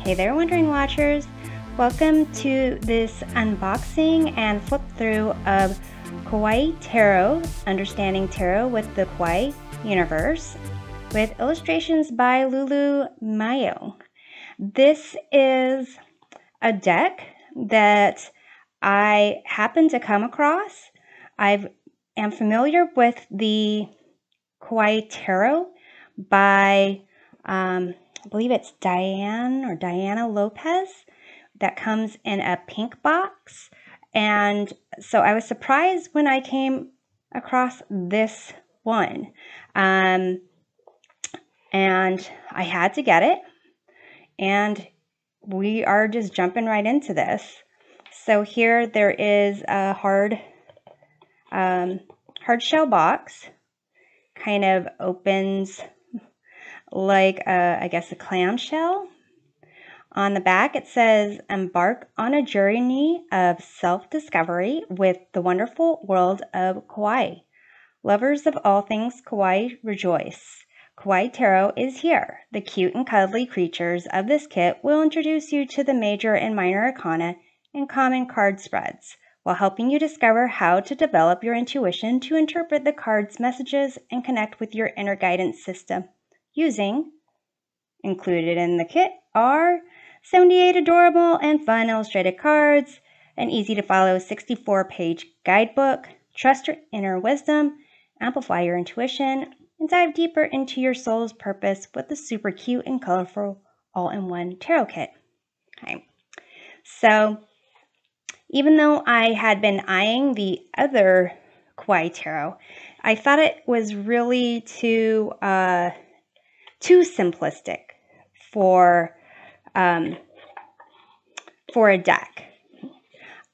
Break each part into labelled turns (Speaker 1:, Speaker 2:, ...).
Speaker 1: Hey there, Wondering Watchers! Welcome to this unboxing and flip through of Kawaii Tarot, Understanding Tarot with the Kawaii Universe, with illustrations by Lulu Mayo. This is a deck that I happened to come across. I am familiar with the Kawaii Tarot by I believe it's Diana Lopez, that comes in a pink box. And so I was surprised when I came across this one. And I had to get it. And we are just jumping right into this. So here there is a hard shell box. Kind of opens like I guess a clamshell. On the back it says, embark on a journey of self-discovery with the wonderful world of Kawaii. Lovers of all things Kawaii, rejoice. Kawaii Tarot is here. The cute and cuddly creatures of this kit will introduce you to the major and minor arcana and common card spreads, while helping you discover how to develop your intuition to interpret the cards' messages and connect with your inner guidance system. Included in the kit are 78 adorable and fun illustrated cards, an easy to follow 64-page guidebook, trust your inner wisdom, amplify your intuition, and dive deeper into your soul's purpose with the super cute and colorful all-in-one tarot kit. Okay. So even though I had been eyeing the other Kawaii Tarot, I thought it was really too simplistic for a deck.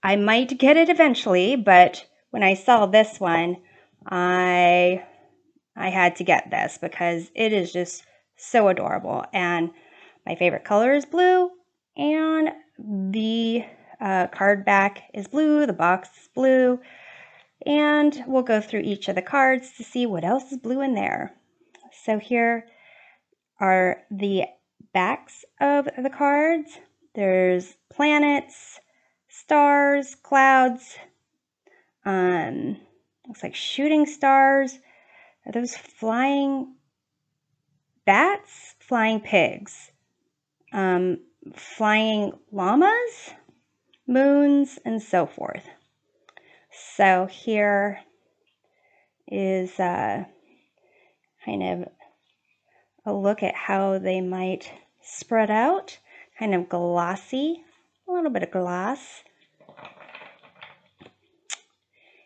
Speaker 1: I might get it eventually, but when I saw this one, I had to get this because it is just so adorable. And my favorite color is blue, and the card back is blue, the box is blue, and we'll go through each of the cards to see what else is blue in there. So here are the backs of the cards. There's planets, stars, clouds, looks like shooting stars. Are those flying bats? Flying pigs, flying llamas, moons, and so forth. So here is kind of a look at how they might spread out. Kind of glossy, a little bit of gloss.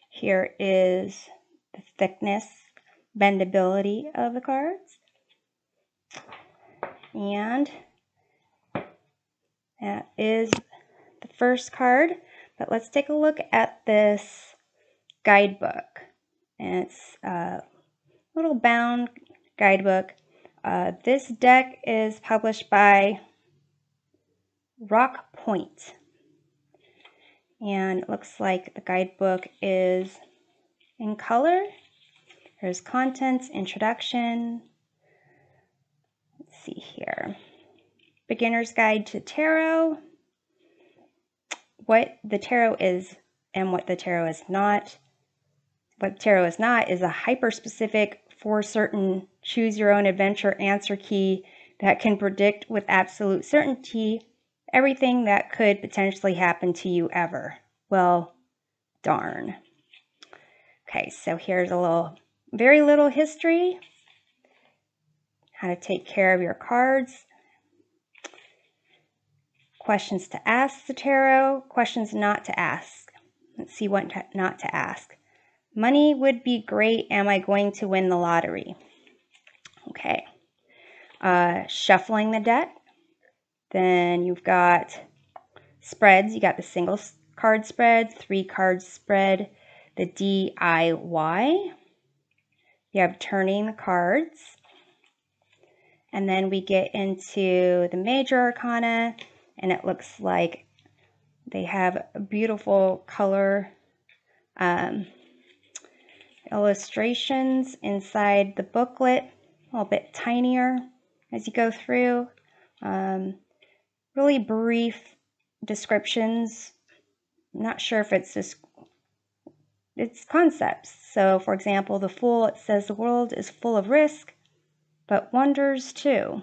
Speaker 1: Here is the thickness, bendability of the cards. And that is the first card. But let's take a look at this guidebook. And it's a little bound guidebook. This deck is published by Rock Point. And it looks like the guidebook is in color. There's contents, introduction. Let's see here. Beginner's Guide to Tarot. What the tarot is and what the tarot is not. What tarot is not is a hyper-specific, for certain, choose your own adventure answer key that can predict with absolute certainty everything that could potentially happen to you ever. Well, darn. Okay, so here's a very little history. How to take care of your cards. Questions to ask the tarot. Questions not to ask. Let's see what not to ask. Money would be great. Am I going to win the lottery? Okay. Shuffling the deck. Then you've got spreads. You got the single card spread, 3-card spread, the DIY. You have turning the cards. And then we get into the major arcana, and it looks like they have a beautiful color illustrations inside the booklet, a little bit tinier as you go through. really brief descriptions. I'm not sure if it's just it's concepts. So for example, the Fool, it says the world is full of risk, but wonders too.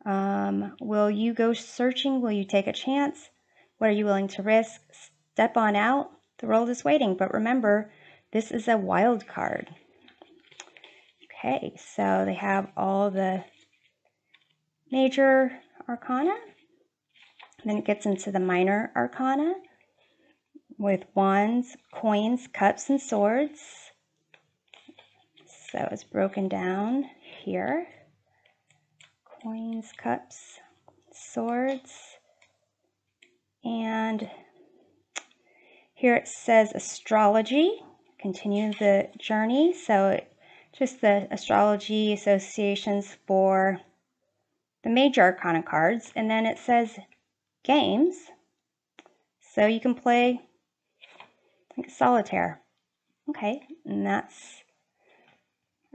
Speaker 1: Will you go searching? Will you take a chance? What are you willing to risk? Step on out. The world is waiting, but remember, this is a wild card. Okay, so they have all the major arcana. And then it gets into the minor arcana with wands, coins, cups, and swords. So it's broken down here. Coins, cups, swords. And here it says astrology. Continue the journey. So just the astrology associations for the major arcana cards. And then it says games. So you can play like solitaire. Okay, and that's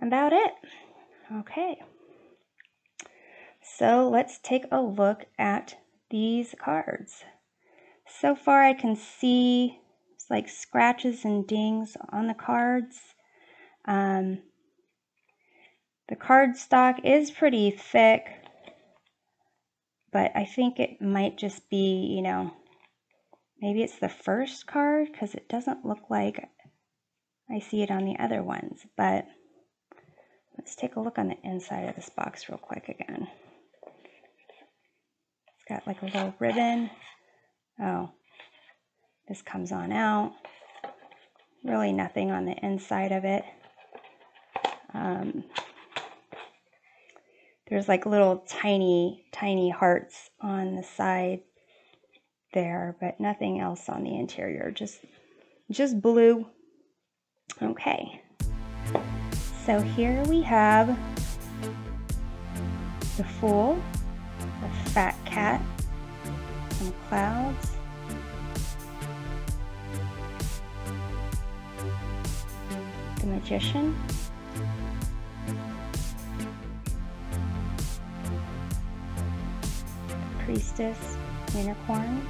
Speaker 1: about it. Okay. So let's take a look at these cards. So far I can see it's like scratches and dings on the cards. The cardstock is pretty thick, but I think it might just be, you know, maybe it's the first card because it doesn't look like I see it on the other ones. But let's take a look on the inside of this box real quick again. It's got like a little ribbon. Oh, this comes on out. Really nothing on the inside of it. There's like little tiny hearts on the side there, but nothing else on the interior, just blue. Okay, so here we have the Fool, the fat cat, some clouds, the Magician, the Priestess, Unicorn,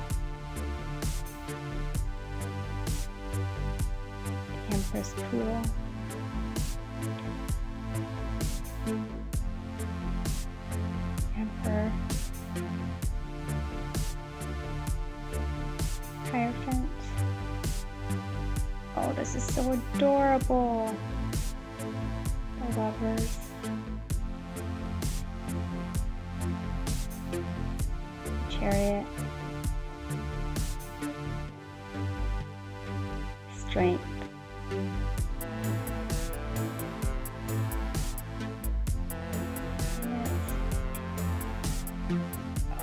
Speaker 1: the Empress Poodle, Emperor, Hierophant. Oh, this is so adorable. The Lovers, Chariot, Strength,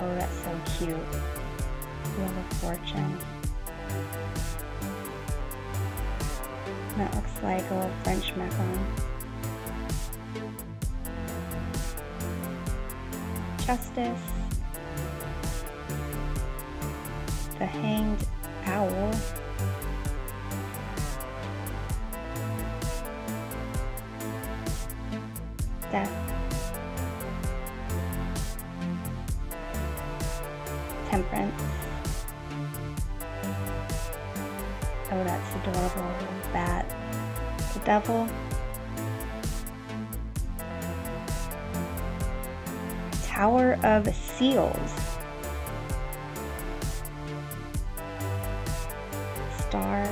Speaker 1: oh, that's so cute. Wheel of Fortune. That looks like a little French macaron. Justice. The Hanged Owl. Death. Temperance. Oh, that's adorable. Little bat. The Devil. Tower of Seals. Star.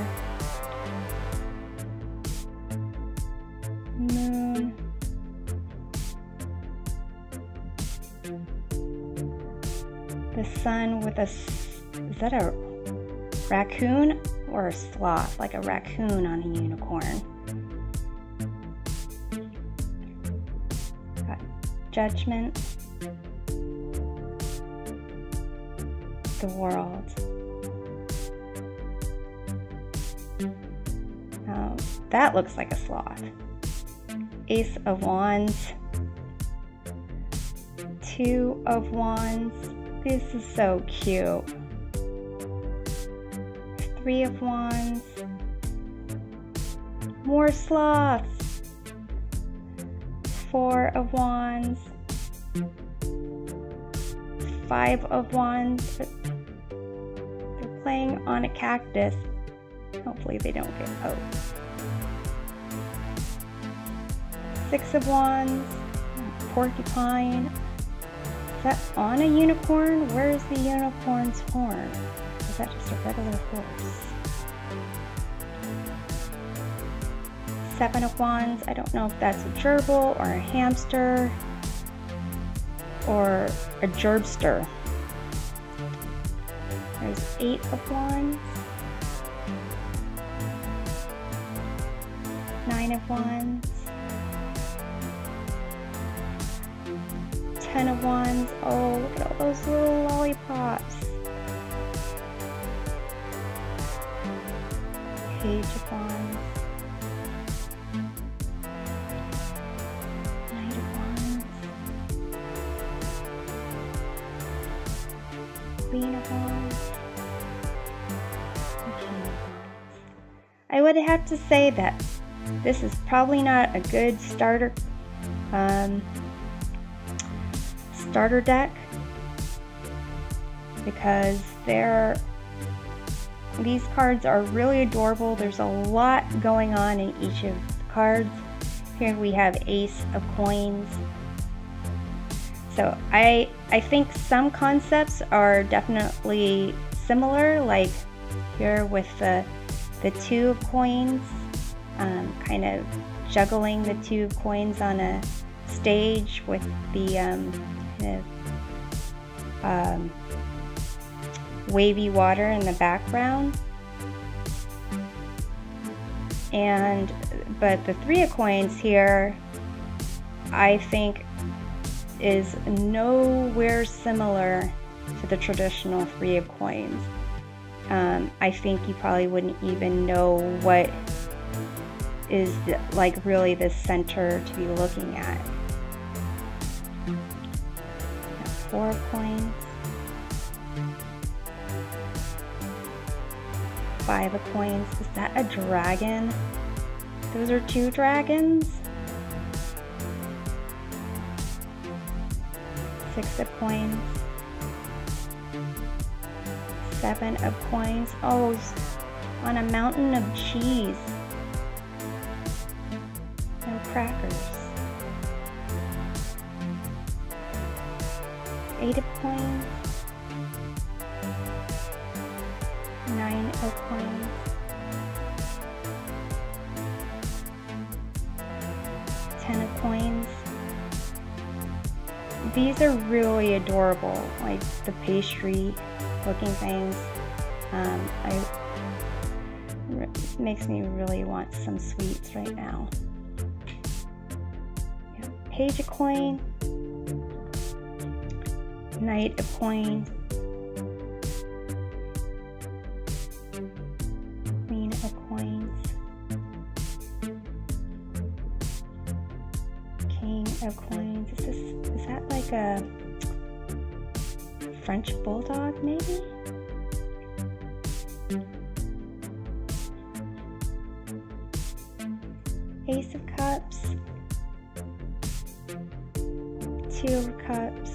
Speaker 1: Moon. The Sun with a, is that a raccoon or a sloth? Like a raccoon on a unicorn. Got Judgment. The World. Now that looks like a sloth. Ace of Wands. Two of Wands. This is so cute. Three of Wands. More sloths. Four of Wands. Five of Wands. They're playing on a cactus. Hopefully they don't get poked. Six of Wands. Porcupine. Is that on a unicorn? Where is the unicorn's horn? Is that just a regular horse? Seven of Wands. I don't know if that's a gerbil or a hamster or a gerbster. There's Eight of Wands. Nine of Wands. 10 of Wands. Oh, look at all those little lollipops. Page of Wands. Knight of Wands. Queen of Wands. And King of Wands. I would have to say that this is probably not a good starter deck, because these cards are really adorable. There's a lot going on in each of the cards. Here we have Ace of Coins. So I think some concepts are definitely similar, like here with the Two of Coins, kind of juggling the Two of Coins on a stage with the wavy water in the background. But the Three of Coins here, I think, is nowhere similar to the traditional Three of Coins. I think you probably wouldn't even know what is really the center to be looking at. Four of Coins. Five of Coins. Is that a dragon? Those are two dragons. Six of Coins. Seven of Coins. Oh, on a mountain of cheese. No crackers. Eight of Coins. Nine of Coins. Ten of Coins. These are really adorable, like the pastry looking things. It makes me really want some sweets right now. Yeah. Page of Coin. Knight of Coins. Queen of Coins. King of Coins. Is that like a French bulldog, maybe? Ace of Cups. Two of Cups.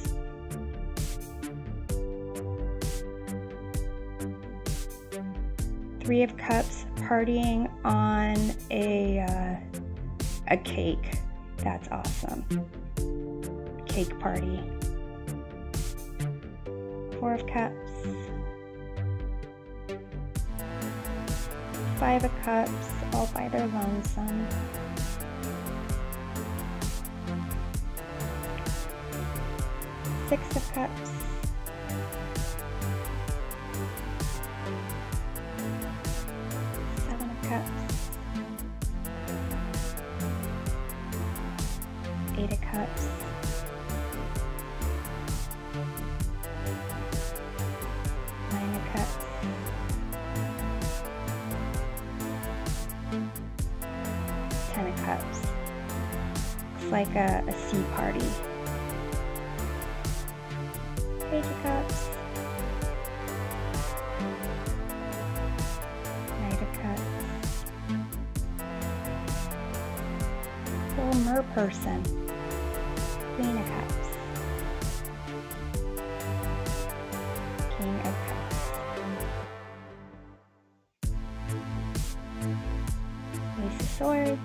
Speaker 1: Three of Cups, partying on a cake. That's awesome. Cake party. Four of Cups. Five of Cups, all by their lonesome. Six of Cups. Seven of Cups. Eight of Cups. Nine of Cups. 10 of Cups. Looks like a sea party. Page of Cups. Knight of Cups. Little mer person. Queen of Cups. Swords,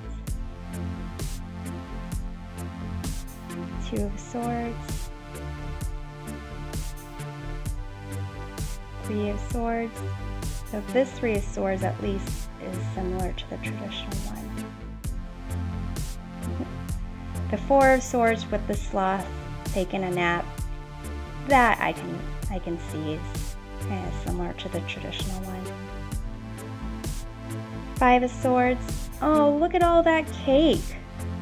Speaker 1: Two of Swords, Three of Swords. So this Three of Swords at least is similar to the traditional one. The Four of Swords with the sloth taking a nap, that I can see is kind of similar to the traditional one. Five of Swords. Oh, look at all that cake.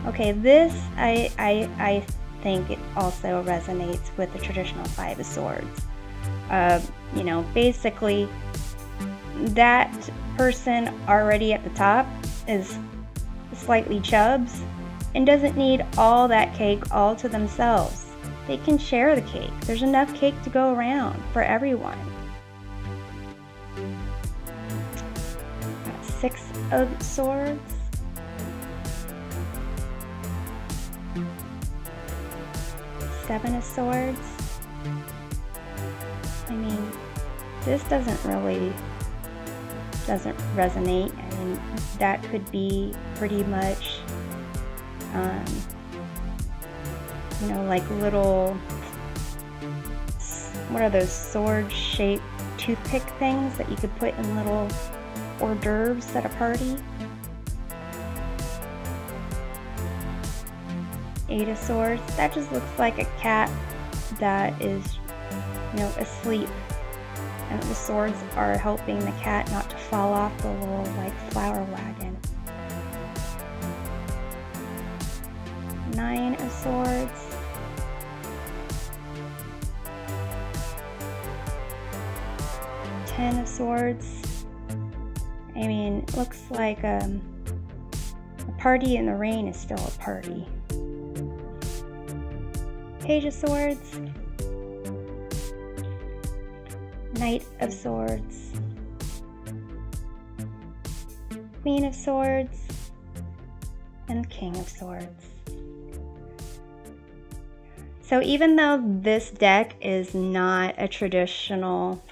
Speaker 1: Okay, this I think it also resonates with the traditional Five of Swords. You know, basically that person already at the top is slightly chubs and doesn't need all that cake all to themselves. They can share the cake. There's enough cake to go around for everyone. Six of Swords. Seven of Swords. I mean, this doesn't resonate. I mean, that could be pretty much, you know, like little, what are those sword-shaped toothpick things that you could put in little hors d'oeuvres at a party? Eight of Swords. That just looks like a cat that is, you know, asleep, and the swords are helping the cat not to fall off the little like flower wagon. Nine of Swords. Ten of Swords. I mean, it looks like a party in the rain is still a party. Page of Swords. Knight of Swords. Queen of Swords. And King of Swords. So even though this deck is not a traditional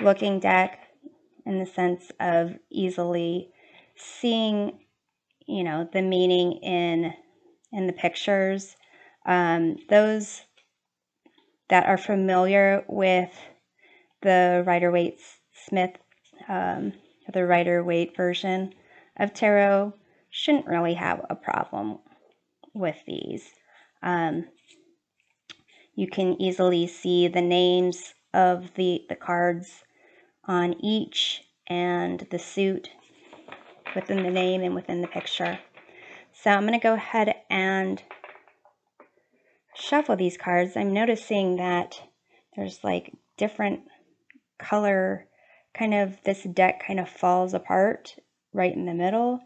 Speaker 1: looking deck in the sense of easily seeing, you know, the meaning in the pictures, those that are familiar with the Rider-Waite-Smith, the Rider-Waite version of tarot shouldn't really have a problem with these. You can easily see the names of the cards on each and the suit within the name and within the picture. So I'm going to go ahead and shuffle these cards. I'm noticing that there's like different color, kind of this deck kind of falls apart right in the middle,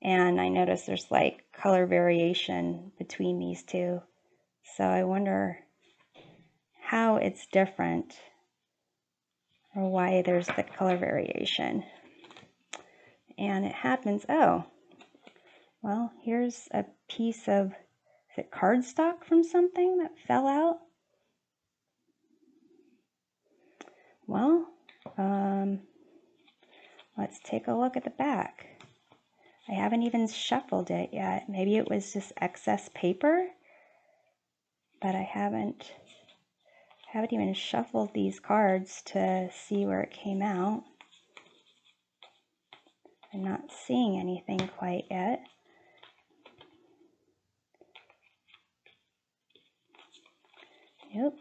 Speaker 1: and I notice there's like color variation between these two. So I wonder how it's different or why there's the color variation. And it happens, oh, well, here's a piece of, is it cardstock from something that fell out? Well, let's take a look at the back. I haven't even shuffled it yet. Maybe it was just excess paper, but I haven't even shuffled these cards to see where it came out. I'm not seeing anything quite yet. Yep.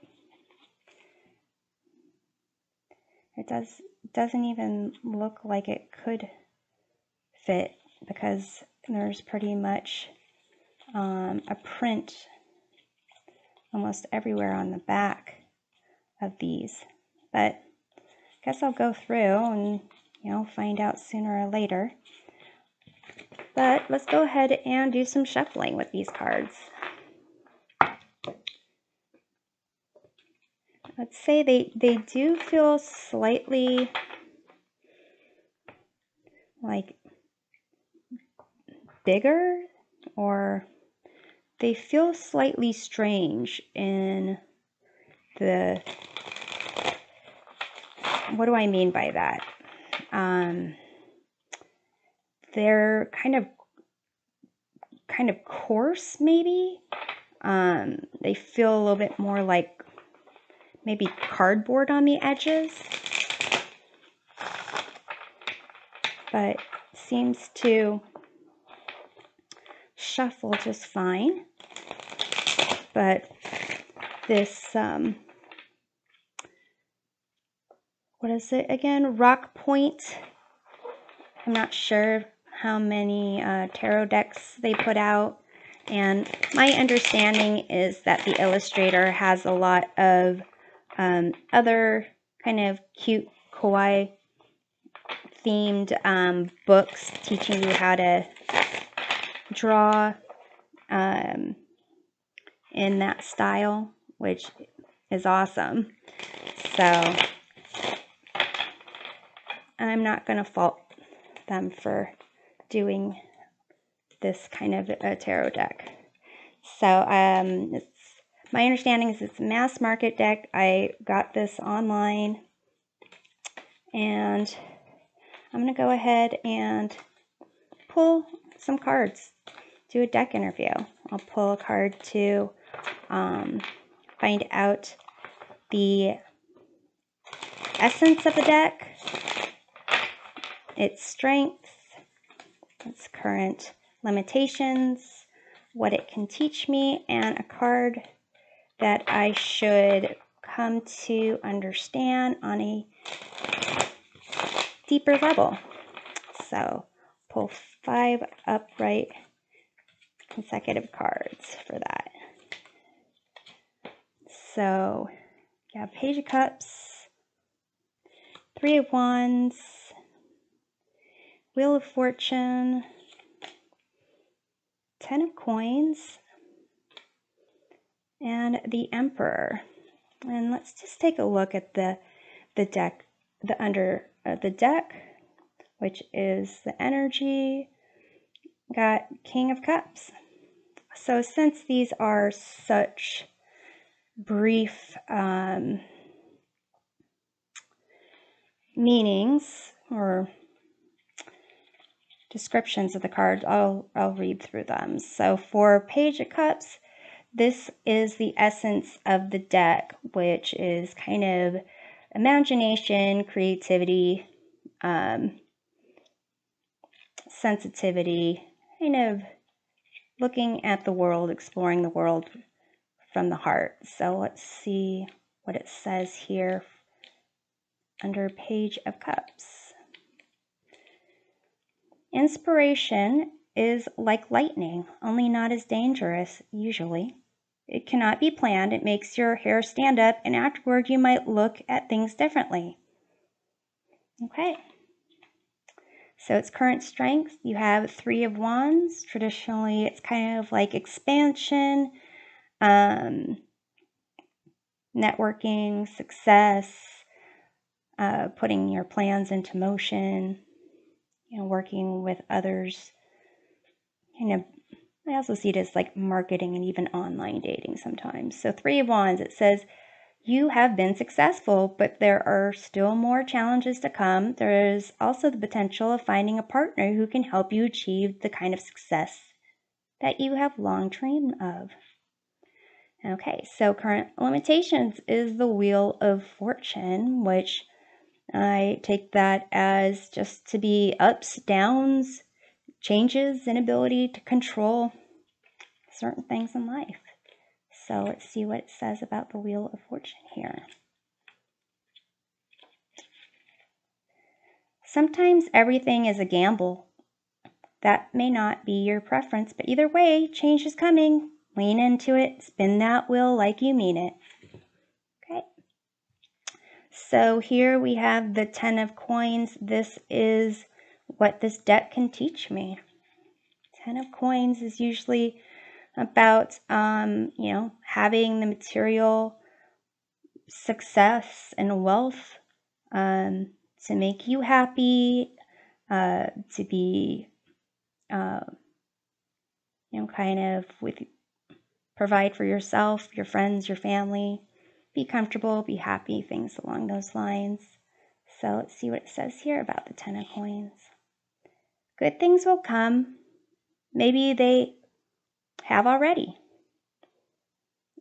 Speaker 1: It doesn't even look like it could fit because there's pretty much a print almost everywhere on the back of these. But I guess I'll go through and, you know, find out sooner or later. But let's go ahead and do some shuffling with these cards. Let's say they do feel slightly like bigger, or they feel slightly strange in the, what do I mean by that? they're kind of coarse, maybe. They feel a little bit more like maybe cardboard on the edges, but seems to shuffle just fine. But this, what is it again? Rock Point. I'm not sure how many tarot decks they put out. And my understanding is that the illustrator has a lot of other kind of cute kawaii themed books teaching you how to draw in that style, which is awesome. So I'm not going to fault them for doing this kind of a tarot deck. So my understanding is it's a mass market deck. I got this online, and I'm going to go ahead and pull some cards, do a deck interview. I'll pull a card to find out the essence of the deck, its strengths, its current limitations, what it can teach me, and a card that I should come to understand on a deeper level. So pull 5 upright consecutive cards for that. So you have Page of Cups, 3 of Wands, Wheel of Fortune, 10 of Coins, and the Emperor. And let's just take a look at the deck, the deck, which is the energy. Got King of Cups. So since these are such brief meanings or descriptions of the cards, I'll read through them. So for Page of Cups, this is the essence of the deck, which is kind of imagination, creativity, sensitivity, kind of looking at the world, exploring the world from the heart. So let's see what it says here under Page of Cups. Inspiration is like lightning, only not as dangerous, usually. It cannot be planned. It makes your hair stand up, and afterward you might look at things differently. Okay. So its current strength, you have 3 of Wands. Traditionally, it's kind of like expansion, networking, success, putting your plans into motion, working with others. I also see it as like marketing and even online dating sometimes. So 3 of Wands, it says, you have been successful, but there are still more challenges to come. There is also the potential of finding a partner who can help you achieve the kind of success that you have long dreamed of. Okay, so current limitations is the Wheel of Fortune, which I take that as just to be ups, downs, changes, inability to control certain things in life. So let's see what it says about the Wheel of Fortune here. Sometimes everything is a gamble. That may not be your preference, but either way, change is coming. Lean into it. Spin that wheel like you mean it. Okay. So here we have the 10 of Coins. This is what this deck can teach me. 10 of Coins is usually about, having the material success and wealth to make you happy, to be, provide for yourself, your friends, your family, be comfortable, be happy, things along those lines. So let's see what it says here about the 10 of Coins. Good things will come. Maybe they have already.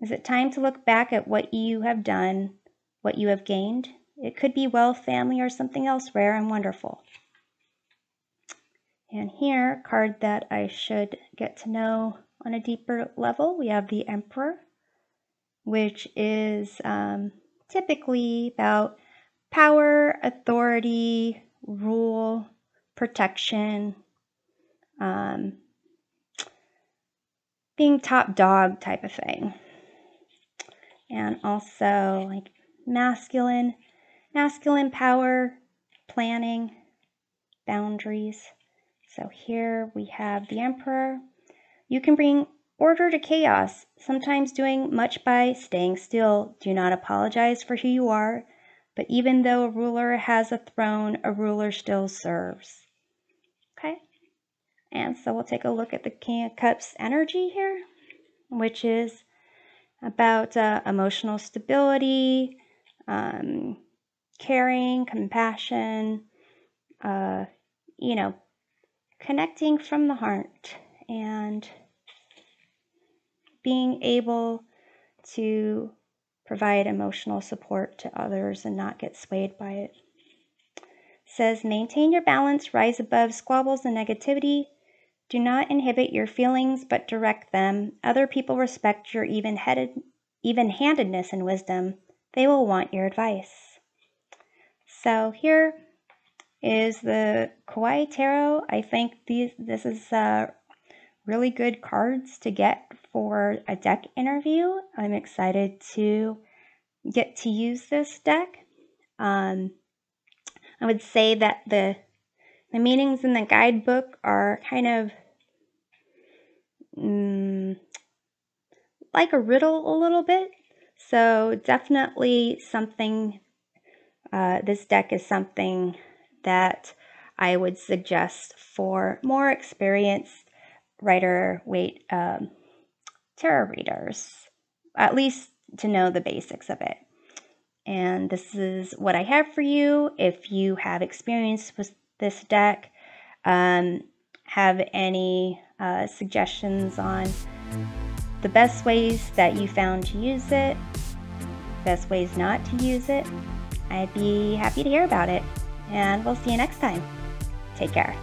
Speaker 1: Is it time to look back at what you have done, what you have gained? It could be wealth, family, or something else rare and wonderful. And here, a card that I should get to know on a deeper level, we have the Emperor, which is typically about power, authority, rule, protection, being top dog type of thing. And also like masculine power, planning, boundaries. So here we have the Emperor. You can bring order to chaos, sometimes doing much by staying still. Do not apologize for who you are, but even though a ruler has a throne, a ruler still serves. Okay? And so we'll take a look at the King of Cups energy here, which is about emotional stability, caring, compassion, connecting from the heart and being able to provide emotional support to others and not get swayed by it. It says, maintain your balance, rise above squabbles and negativity. Do not inhibit your feelings, but direct them. Other people respect your even-handedness and wisdom. They will want your advice. So here is the Kawaii Tarot. I think this is really good cards to get for a deck interview. I'm excited to get to use this deck. I would say that the meanings in the guidebook are kind of like a riddle a little bit. So definitely something, this deck is something that I would suggest for more experienced Rider-Waite tarot readers, at least to know the basics of it. And this is what I have for you. If you have experience with this deck, have any suggestions on the best ways that you found to use it, best ways not to use it, I'd be happy to hear about it. And we'll see you next time. Take care.